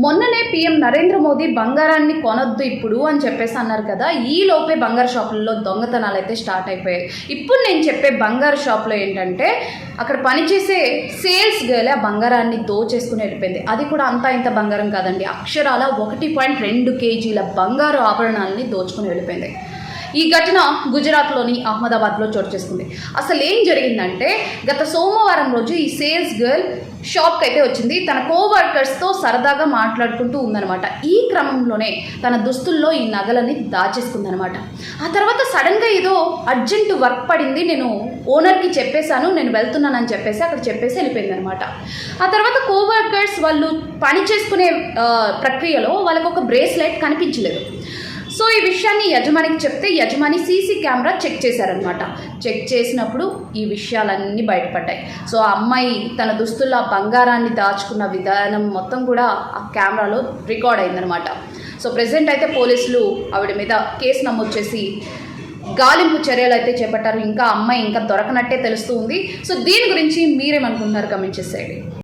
మొన్ననే పీఎం నరేంద్ర మోదీ బంగారాన్ని కొనొద్దు ఇప్పుడు అని చెప్పేసి అన్నారు కదా. ఈ లోపే బంగారు షాపుల్లో దొంగతనాలు అయితే స్టార్ట్ అయిపోయాయి. ఇప్పుడు నేను చెప్పే బంగారు షాప్లో ఏంటంటే అక్కడ పనిచేసే సేల్స్ గర్ల్ ఆ బంగారాన్ని దోచేసుకుని వెళ్ళిపోయింది. అది కూడా అంతా ఇంత బంగారం కాదండి, అక్షరాల 1.2 కేజీల బంగారు ఆభరణాలని దోచుకుని వెళ్ళిపోయింది. ఈ ఘటన గుజరాత్లోని అహ్మదాబాద్లో చోటు చేసుకుంది. అసలు ఏం జరిగిందంటే గత సోమవారం రోజు ఈ సేల్స్ గర్ల్ షాప్కి అయితే వచ్చింది. తన కోవర్కర్స్తో సరదాగా మాట్లాడుకుంటూ ఉందన్నమాట. ఈ క్రమంలోనే తన దుస్తుల్లో ఈ నగలని దాచేసుకుందనమాట. ఆ తర్వాత సడన్గా ఏదో అర్జెంటు వర్క్ పడింది, నేను ఓనర్కి చెప్పేశాను, నేను వెళ్తున్నానని చెప్పేసి అక్కడ చెప్పేసి వెళ్ళిపోయింది అనమాట. ఆ తర్వాత కోవర్కర్స్ వాళ్ళు పని చేసుకునే ప్రక్రియలో వాళ్ళకు ఒక బ్రేస్లెట్ కనిపించలేదు. సో ఈ విషయాన్ని యజమానికి చెప్తే యజమాని సీసీ కెమెరా చెక్ చేశారనమాట. చెక్ చేసినప్పుడు ఈ విషయాలన్నీ బయటపడ్డాయి. సో ఆ అమ్మాయి తన దుస్తుల్లో ఆ బంగారాన్ని దాచుకున్న విధానం మొత్తం కూడా ఆ కెమెరాలో రికార్డ్ అయిందనమాట. సో ప్రెజెంట్ అయితే పోలీసులు ఆవిడ మీద కేసు నమోదు చేసి గాలింపు చర్యలు అయితే చేపట్టారు. ఇంకా అమ్మాయి ఇంకా దొరకనట్టే తెలుస్తూ ఉంది. సో దీని గురించి మీరేమనుకుంటున్నారు, కమెంట్ చేసేయండి.